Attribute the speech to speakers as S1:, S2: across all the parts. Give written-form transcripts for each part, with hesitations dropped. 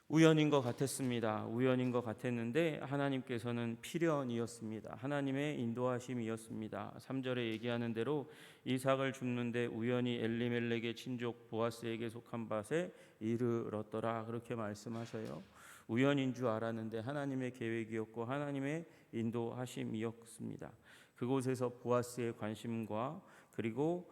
S1: 우연인 것 같았습니다. 우연인 것 같았는데 하나님께서는 필연이었습니다. 하나님의 인도하심이었습니다. 3절에 얘기하는 대로 이삭을 줍는데 우연히 엘리멜렉의 친족 보아스에게 속한 밭에 이르렀더라, 그렇게 말씀하셔요. 우연인 줄 알았는데 하나님의 계획이었고 하나님의 인도하심이었습니다. 그곳에서 보아스의 관심과 그리고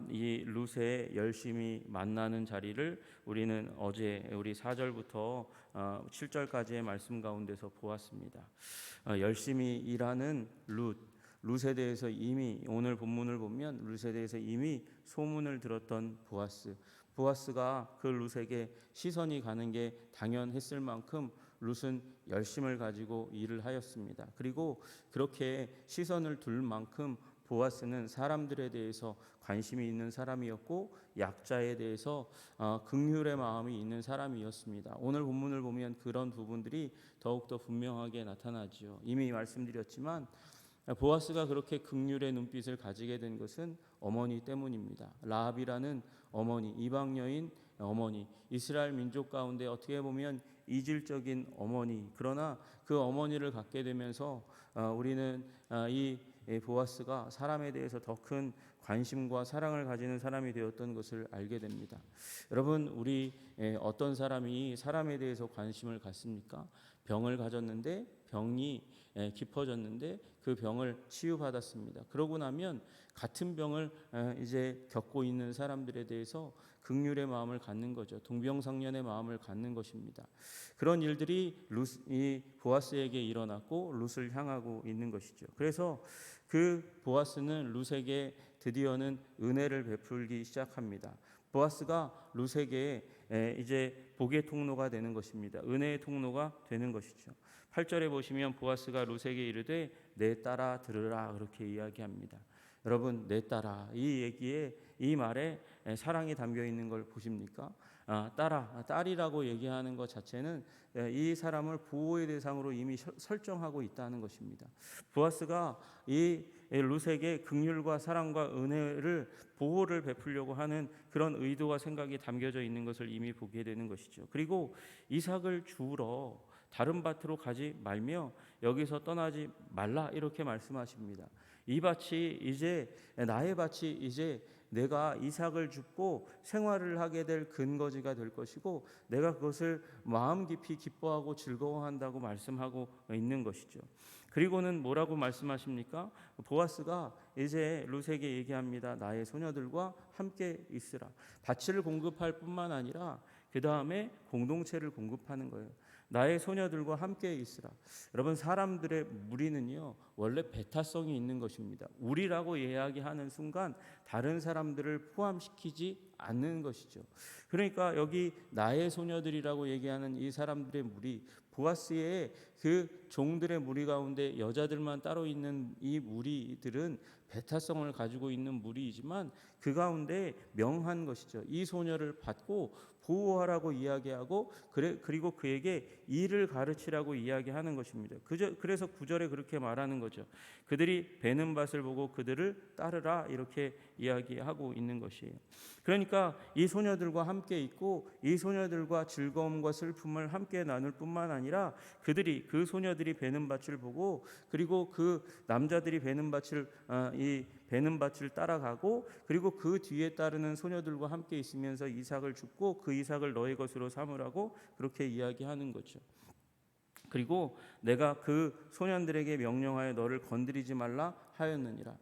S1: 이 룻의 열심히 만나는 자리를 우리는 어제 우리 4절부터 7절까지의 말씀 가운데서 보았습니다. 열심히 일하는 룻에 대해서 이미 오늘 본문을 보면 룻에 대해서 이미 소문을 들었던 보아스가 그 룻에게 시선이 가는 게 당연했을 만큼 룻은 열심을 가지고 일을 하였습니다. 그리고 그렇게 시선을 둘 만큼 보아스는 사람들에 대해서 관심이 있는 사람이었고 약자에 대해서 긍휼의 마음이 있는 사람이었습니다. 오늘 본문을 보면 그런 부분들이 더욱더 분명하게 나타나지요. 이미 말씀드렸지만 보아스가 그렇게 긍휼의 눈빛을 가지게 된 것은 어머니 때문입니다. 라합이라는 어머니, 이방 여인 어머니, 이스라엘 민족 가운데 어떻게 보면 이질적인 어머니, 그러나 그 어머니를 갖게 되면서 우리는 이 보아스가 사람에 대해서 더 큰 관심과 사랑을 가지는 사람이 되었던 것을 알게 됩니다. 여러분, 우리 어떤 사람이 사람에 대해서 관심을 갖습니까? 병을 가졌는데 병이 깊어졌는데 그 병을 치유받았습니다. 그러고 나면 같은 병을 이제 겪고 있는 사람들에 대해서 긍휼의 마음을 갖는 거죠. 동병상련의 마음을 갖는 것입니다. 그런 일들이 이 보아스에게 일어났고 룻을 향하고 있는 것이죠. 그래서 그 보아스는 룻에게 드디어는 은혜를 베풀기 시작합니다. 보아스가 룻에게 이제 복의 통로가 되는 것입니다. 은혜의 통로가 되는 것이죠. 8절에 보시면 보아스가 룻에게 이르되 내 딸아 들으라, 그렇게 이야기합니다. 여러분, 내 딸아, 이 얘기에, 이 말에 사랑이 담겨 있는 걸 보십니까? 딸이라고 얘기하는 것 자체는 이 사람을 보호의 대상으로 이미 설정하고 있다는 것입니다. 보아스가 이 룻에게 긍휼과 사랑과 은혜를, 보호를 베풀려고 하는 그런 의도와 생각이 담겨져 있는 것을 이미 보게 되는 것이죠. 그리고 이삭을 주우러 다른 밭으로 가지 말며 여기서 떠나지 말라, 이렇게 말씀하십니다. 이 밭이 이제 나의 밭이 이제 내가 이삭을 줍고 생활을 하게 될 근거지가 될 것이고 내가 그것을 마음 깊이 기뻐하고 즐거워한다고 말씀하고 있는 것이죠. 그리고는 뭐라고 말씀하십니까? 보아스가 이제 룻에게 얘기합니다. 나의 소녀들과 함께 있으라. 밭을 공급할 뿐만 아니라 그 다음에 공동체를 공급하는 거예요. 나의 소녀들과 함께 있으라. 여러분, 사람들의 무리는요 원래 배타성이 있는 것입니다. 우리라고 이야기하는 순간 다른 사람들을 포함시키지 않는 것이죠. 그러니까 여기 나의 소녀들이라고 얘기하는 이 사람들의 무리, 보아스의 그 종들의 무리 가운데 여자들만 따로 있는 이 무리들은 배타성을 가지고 있는 무리이지만 그 가운데 명한 것이죠. 이 소녀를 받고 보호하라고 이야기하고 그리고 그에게 일을 가르치라고 이야기하는 것입니다. 그래서 9절에 그렇게 말하는 거죠. 그들이 베는 밭을 보고 그들을 따르라, 이렇게 이야기하고 있는 것이에요. 그러니까 이 소녀들과 함께 있고 이 소녀들과 즐거움과 슬픔을 함께 나눌 뿐만 아니라 그 소녀들이 베는 밭을 보고 그리고 그 남자들이 베는 밭을 따라가고 그리고 그 뒤에 따르는 소녀들과 함께 있으면서 이삭을 줍고 그 이삭을 너의 것으로 삼으라고 그렇게 이야기하는 거죠. 그리고 내가 그 소년들에게 명령하여 너를 건드리지 말라 하였느니라.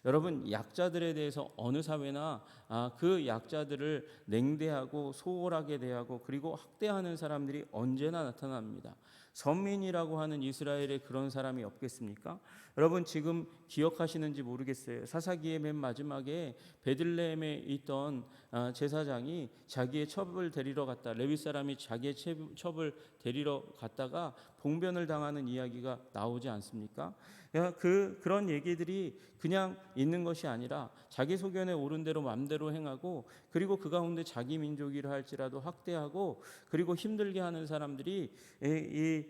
S1: 여러분, 약자들에 대해서 어느 사회나 그 약자들을 냉대하고 소홀하게 대하고 그리고 학대하는 사람들이 언제나 나타납니다. 선민이라고 하는 이스라엘에 그런 사람이 없겠습니까? 여러분, 지금 기억하시는지 모르겠어요. 사사기의 맨 마지막에 베들레헴에 있던 제사장이 자기의 첩을 데리러 갔다, 레위 사람이 자기의 첩을 데리러 갔다가 봉변을 당하는 이야기가 나오지 않습니까? 그런 얘기들이 그냥 있는 것이 아니라 자기 소견에 오른 대로 마음대로 행하고 그리고 그 가운데 자기 민족이라 할지라도 학대하고 그리고 힘들게 하는 사람들이 이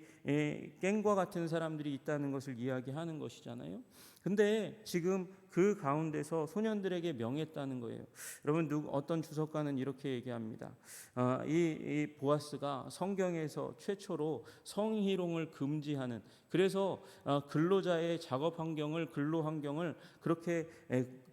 S1: 깽과 같은 사람들이 있다는 것을 이야기하는 것이잖아요. 근데 지금 그 가운데서 소년들에게 명했다는 거예요. 여러분, 어떤 주석가는 이렇게 얘기합니다. 이 보아스가 성경에서 최초로 성희롱을 금지하는, 그래서 근로자의 작업 환경을, 근로 환경을 그렇게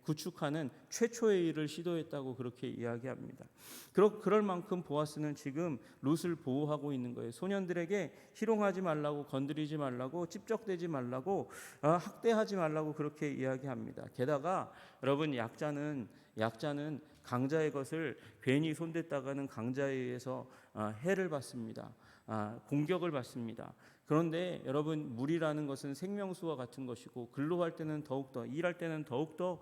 S1: 구축하는 최초의 일을 시도했다고 그렇게 이야기합니다. 그럴 만큼 보아스는 지금 룻을 보호하고 있는 거예요. 소년들에게 희롱하지 말라고, 건드리지 말라고, 찝적대지 말라고, 학대하지 말라고 그렇게 이야기합니다. 게다가 여러분, 약자는 강자의 것을 괜히 손댔다가는 강자에 의해서 해를 받습니다. 공격을 받습니다. 그런데 여러분, 물이라는 것은 생명수와 같은 것이고, 근로할 때는 더욱더, 일할 때는 더욱더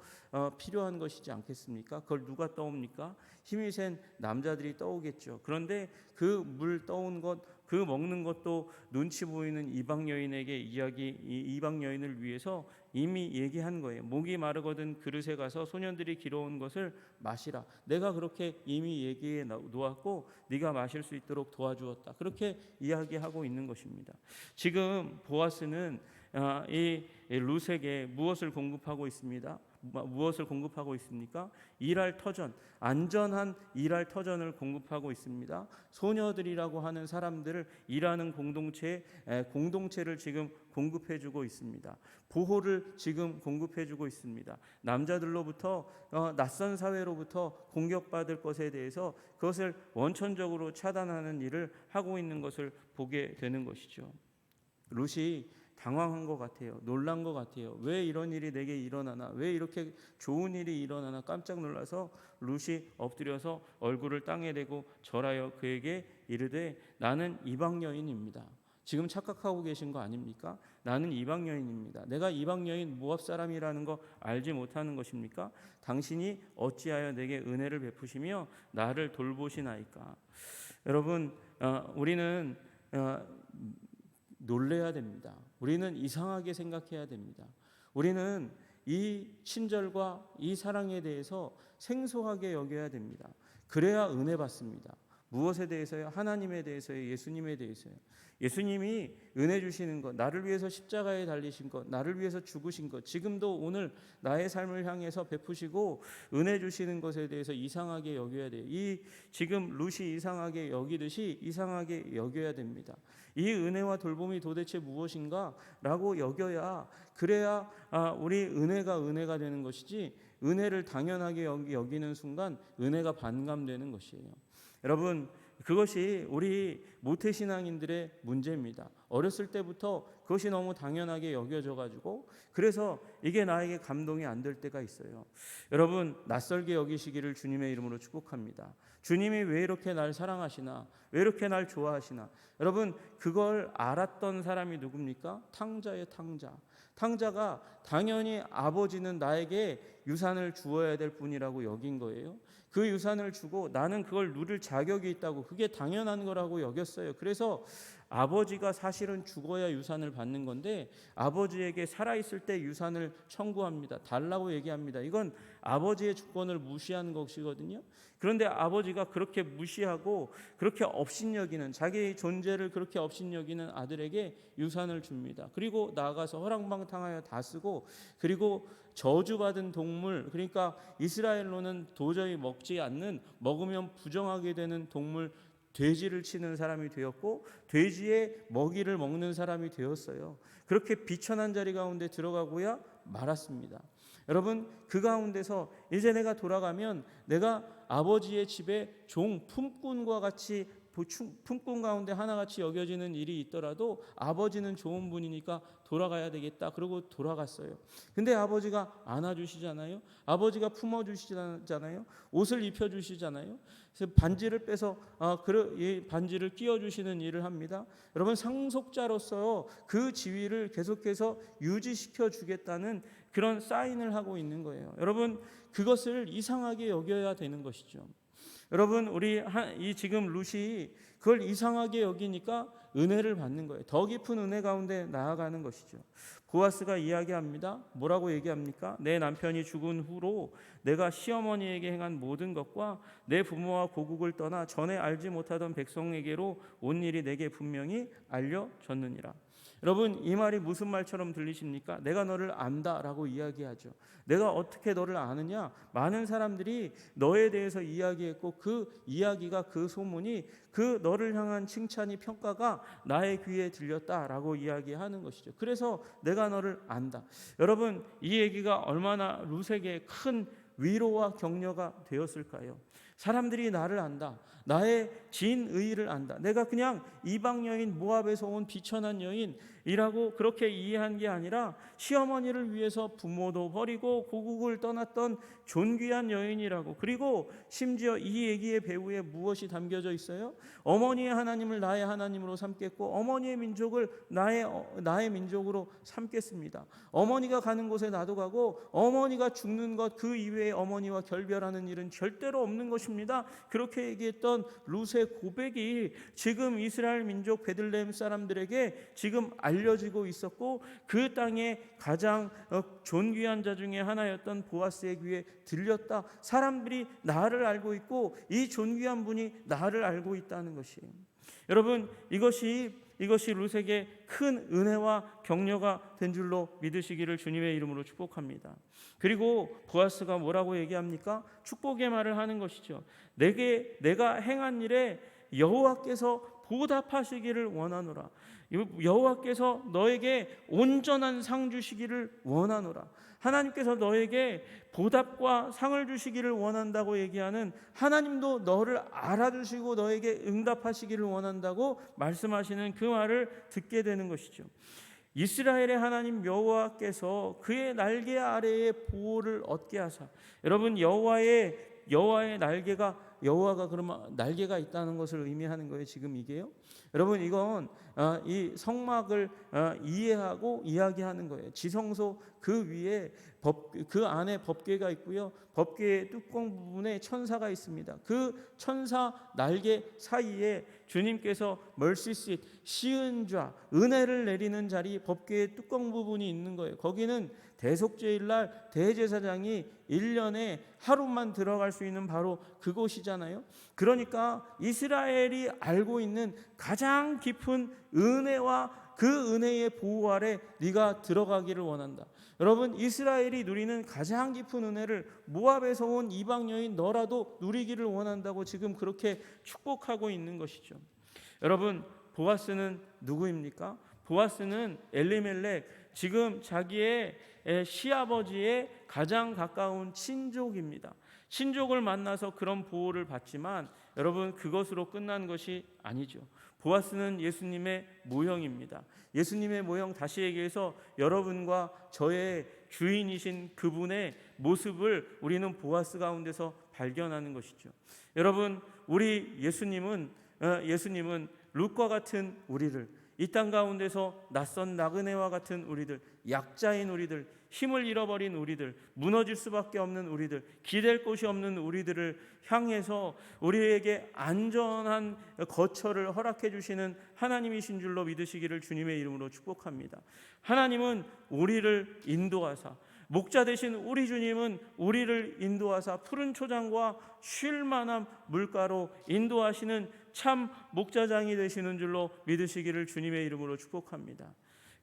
S1: 필요한 것이지 않겠습니까? 그걸 누가 떠옵니까? 힘이 센 남자들이 떠오겠죠. 그런데 그 물 떠온 것, 그 먹는 것도 눈치 보이는 이방 여인에게 이방 여인을 위해서 이미 얘기한 거예요. 목이 마르거든 그릇에 가서 소년들이 길어온 것을 마시라. 내가 그렇게 이미 얘기해 놓았고 네가 마실 수 있도록 도와주었다. 그렇게 이야기하고 있는 것입니다. 지금 보아스는 이 룻에게 무엇을 공급하고 있습니다? 무엇을 공급하고 있습니까? 일할 터전, 안전한 일할 터전을 공급하고 있습니다. 소녀들이라고 하는 사람들을 일하는 공동체를 지금 공급해주고 있습니다. 보호를 지금 공급해주고 있습니다. 남자들로부터 낯선 사회로부터 공격받을 것에 대해서 그것을 원천적으로 차단하는 일을 하고 있는 것을 보게 되는 것이죠. 룻이 당황한 것 같아요. 놀란 것 같아요. 왜 이런 일이 내게 일어나나? 왜 이렇게 좋은 일이 일어나나? 깜짝 놀라서 룻이 엎드려서 얼굴을 땅에 대고 절하여 그에게 이르되 나는 이방 여인입니다. 지금 착각하고 계신 거 아닙니까? 나는 이방 여인입니다. 내가 이방 여인 모압 사람이라는 거 알지 못하는 것입니까? 당신이 어찌하여 내게 은혜를 베푸시며 나를 돌보시나이까? 여러분, 우리는 놀래야 됩니다. 우리는 이상하게 생각해야 됩니다. 우리는 이 친절과 이 사랑에 대해서 생소하게 여겨야 됩니다. 그래야 은혜 받습니다. 무엇에 대해서요? 하나님에 대해서요? 예수님에 대해서요? 예수님이 은혜 주시는 것, 나를 위해서 십자가에 달리신 것, 나를 위해서 죽으신 것, 지금도 오늘 나의 삶을 향해서 베푸시고 은혜 주시는 것에 대해서 이상하게 여겨야 돼요. 지금 룻이 이상하게 여기듯이 이상하게 여겨야 됩니다. 이 은혜와 돌봄이 도대체 무엇인가? 라고 여겨야, 그래야 우리 은혜가 되는 것이지, 은혜를 당연하게 여기는 순간 은혜가 반감되는 것이에요. 여러분, 그것이 우리 모태신앙인들의 문제입니다. 어렸을 때부터 그것이 너무 당연하게 여겨져 가지고 그래서 이게 나에게 감동이 안 될 때가 있어요. 여러분, 낯설게 여기시기를 주님의 이름으로 축복합니다. 주님이 왜 이렇게 날 사랑하시나? 왜 이렇게 날 좋아하시나? 여러분, 그걸 알았던 사람이 누굽니까? 탕자예요, 탕자. 탕자가 당연히 아버지는 나에게 유산을 주어야 될 분이라고 여긴 거예요. 그 유산을 주고 나는 그걸 누릴 자격이 있다고, 그게 당연한 거라고 여겼어요. 그래서 아버지가 사실은 죽어야 유산을 받는 건데 아버지에게 살아있을 때 유산을 청구합니다. 달라고 얘기합니다. 이건 아버지의 주권을 무시하는 것이거든요. 그런데 아버지가 그렇게 무시하고 그렇게 업신여기는, 자기 존재를 그렇게 업신여기는 아들에게 유산을 줍니다. 그리고 나아가서 허랑방탕하여 다 쓰고, 그리고 저주받은 동물, 그러니까 이스라엘로는 도저히 먹지 않는, 먹으면 부정하게 되는 동물 돼지를 치는 사람이 되었고 돼지의 먹이를 먹는 사람이 되었어요. 그렇게 비천한 자리 가운데 들어가고야 말았습니다. 여러분, 그 가운데서 이제 내가 돌아가면 내가 아버지의 집에 종 품꾼과 같이, 품꾼 가운데 하나같이 여겨지는 일이 있더라도 아버지는 좋은 분이니까 돌아가야 되겠다. 그러고 돌아갔어요. 근데 아버지가 안아주시잖아요. 아버지가 품어주시잖아요. 옷을 입혀주시잖아요. 그래서 반지를 빼서 반지를 끼워주시는 일을 합니다. 여러분, 상속자로서 그 지위를 계속해서 유지시켜 주겠다는 그런 사인을 하고 있는 거예요. 여러분, 그것을 이상하게 여겨야 되는 것이죠. 여러분, 이 지금 룻이 그걸 이상하게 여기니까 은혜를 받는 거예요. 더 깊은 은혜 가운데 나아가는 것이죠. 보아스가 이야기합니다. 뭐라고 얘기합니까? 내 남편이 죽은 후로 내가 시어머니에게 행한 모든 것과 내 부모와 고국을 떠나 전에 알지 못하던 백성에게로 온 일이 내게 분명히 알려졌느니라. 여러분, 이 말이 무슨 말처럼 들리십니까? 내가 너를 안다라고 이야기하죠. 내가 어떻게 너를 아느냐? 많은 사람들이 너에 대해서 이야기했고 그 이야기가, 그 소문이, 그 너를 향한 칭찬이, 평가가 나의 귀에 들렸다라고 이야기하는 것이죠. 그래서 내가 너를 안다. 여러분, 이 얘기가 얼마나 룻에게 큰 위로와 격려가 되었을까요? 사람들이 나를 안다. 나의 진의를 안다. 내가 그냥 이방 여인, 모압에서 온 비천한 여인이라고 그렇게 이해한 게 아니라 시어머니를 위해서 부모도 버리고 고국을 떠났던 존귀한 여인이라고. 그리고 심지어 이 얘기의 배후에 무엇이 담겨져 있어요? 어머니의 하나님을 나의 하나님으로 삼겠고 어머니의 민족을 나의 민족으로 삼겠습니다. 어머니가 가는 곳에 나도 가고 어머니가 죽는 것 그 이외에 어머니와 결별하는 일은 절대로 없는 것입니다. 그렇게 얘기했던 룻의 고백이 지금 이스라엘 민족 베들레헴 사람들에게 지금 알려지고 있었고 그 땅의 가장 존귀한 자 중에 하나였던 보아스의 귀에 들렸다. 사람들이 나를 알고 있고 이 존귀한 분이 나를 알고 있다는 것이에요. 여러분, 이것이 룻에게 큰 은혜와 격려가 된 줄로 믿으시기를 주님의 이름으로 축복합니다. 그리고 보아스가 뭐라고 얘기합니까? 축복의 말을 하는 것이죠. 내가 행한 일에 여호와께서 보답하시기를 원하노라. 여호와께서 너에게 온전한 상 주시기를 원하노라. 하나님께서 너에게 보답과 상을 주시기를 원한다고 얘기하는, 하나님도 너를 알아주시고 너에게 응답하시기를 원한다고 말씀하시는 그 말을 듣게 되는 것이죠. 이스라엘의 하나님 여호와께서 그의 날개 아래에 보호를 얻게 하사, 여러분, 여호와의 날개가, 여호와가 그러면 날개가 있다는 것을 의미하는 거예요. 지금 이게요. 여러분, 이건 이 성막을 이해하고 이야기하는 거예요. 지성소 그 위에 그 안에 법궤가 있고요. 법궤의 뚜껑 부분에 천사가 있습니다. 그 천사 날개 사이에 주님께서 멀시씜, 시은 좌, 은혜를 내리는 자리, 법궤의 뚜껑 부분이 있는 거예요. 거기는 대속죄일날 대제사장이 1년에 하루만 들어갈 수 있는 바로 그곳이잖아요. 그러니까 이스라엘이 알고 있는 가장 깊은 은혜와 그 은혜의 보호 아래 네가 들어가기를 원한다. 여러분, 이스라엘이 누리는 가장 깊은 은혜를 모압에서 온 이방 여인 너라도 누리기를 원한다고 지금 그렇게 축복하고 있는 것이죠. 여러분, 보아스는 누구입니까? 보아스는 엘리멜렉, 지금 자기의 시아버지의 가장 가까운 친족입니다. 친족을 만나서 그런 보호를 받지만 여러분, 그것으로 끝난 것이 아니죠. 보아스는 예수님의 모형입니다. 예수님의 모형, 다시 얘기해서 여러분과 저의 주인이신 그분의 모습을 우리는 보아스 가운데서 발견하는 것이죠. 여러분, 우리 예수님은 룻과 같은 우리를, 이 땅 가운데서 낯선 나그네와 같은 우리들, 약자인 우리들, 힘을 잃어버린 우리들, 무너질 수밖에 없는 우리들, 기댈 곳이 없는 우리들을 향해서 우리에게 안전한 거처를 허락해 주시는 하나님이신 줄로 믿으시기를 주님의 이름으로 축복합니다. 하나님은 우리를 인도하사, 목자 되신 우리 주님은 우리를 인도하사 푸른 초장과 쉴 만한 물가로 인도하시는 참 목자장이 되시는 줄로 믿으시기를 주님의 이름으로 축복합니다.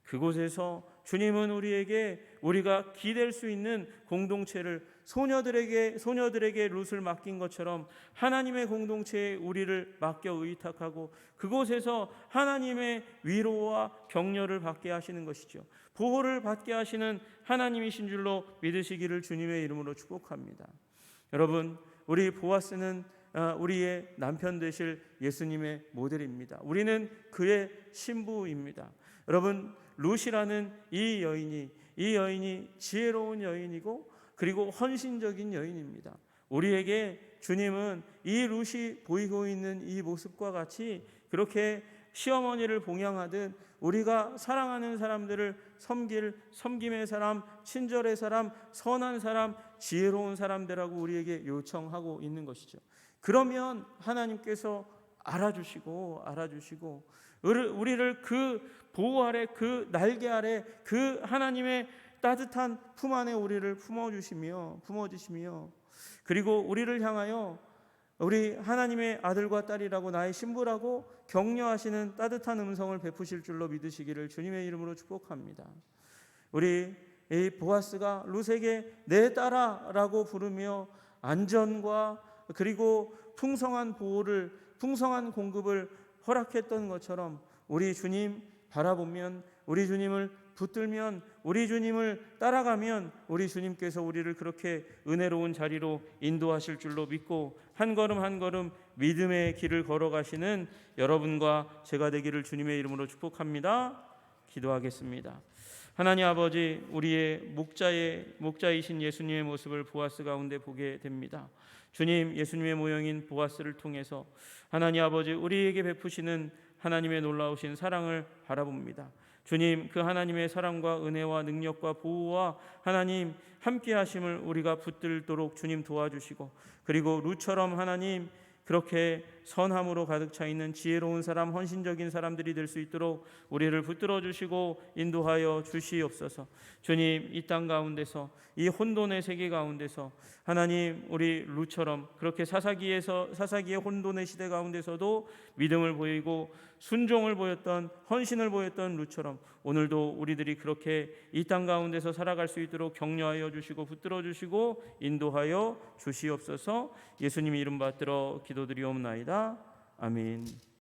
S1: 그곳에서 주님은 우리에게 우리가 기댈 수 있는 공동체를, 소녀들에게 룻을 맡긴 것처럼 하나님의 공동체에 우리를 맡겨 의탁하고 그곳에서 하나님의 위로와 격려를 받게 하시는 것이죠. 보호를 받게 하시는 하나님이신 줄로 믿으시기를 주님의 이름으로 축복합니다. 여러분, 우리 보아스는 우리의 남편 되실 예수님의 모델입니다. 우리는 그의 신부입니다. 여러분, 룻이라는 이 여인이 지혜로운 여인이고 그리고 헌신적인 여인입니다. 우리에게 주님은 이 룻이 보이고 있는 이 모습과 같이 그렇게 시어머니를 봉양하듯 우리가 사랑하는 사람들을 섬김의 사람, 친절의 사람, 선한 사람, 지혜로운 사람들하고 우리에게 요청하고 있는 것이죠. 그러면 하나님께서 알아주시고 우리를 그 보호 아래, 그 날개 아래, 그 하나님의 따뜻한 품 안에 우리를 품어주시며 그리고 우리를 향하여 우리 하나님의 아들과 딸이라고 나의 신부라고 격려하시는 따뜻한 음성을 베푸실 줄로 믿으시기를 주님의 이름으로 축복합니다. 우리 이 보아스가 룻에게 내 딸아라고 부르며 안전과 그리고 풍성한 보호를, 풍성한 공급을 허락했던 것처럼 우리 주님 바라보면, 우리 주님을 붙들면, 우리 주님을 따라가면 우리 주님께서 우리를 그렇게 은혜로운 자리로 인도하실 줄로 믿고 한 걸음 한 걸음 믿음의 길을 걸어가시는 여러분과 제가 되기를 주님의 이름으로 축복합니다. 기도하겠습니다. 하나님 아버지, 우리의 목자이신 예수님의 모습을 보아스 가운데 보게 됩니다. 주님, 예수님의 모형인 보아스를 통해서 하나님 아버지 우리에게 베푸시는 하나님의 놀라우신 사랑을 바라봅니다. 주님, 그 하나님의 사랑과 은혜와 능력과 보호와 하나님 함께 하심을 우리가 붙들도록 주님 도와주시고, 그리고 룻처럼 하나님 그렇게 선함으로 가득 차 있는 지혜로운 사람, 헌신적인 사람들이 될 수 있도록 우리를 붙들어 주시고 인도하여 주시옵소서. 주님, 이 땅 가운데서, 이 혼돈의 세계 가운데서 하나님 우리 룻처럼 그렇게 사사기의 혼돈의 시대 가운데서도 믿음을 보이고 순종을 보였던, 헌신을 보였던 룻처럼 오늘도 우리들이 그렇게 이 땅 가운데서 살아갈 수 있도록 격려하여 주시고 붙들어 주시고 인도하여 주시옵소서. 예수님의 이름 받들어 기도드리옵나이다. 아멘.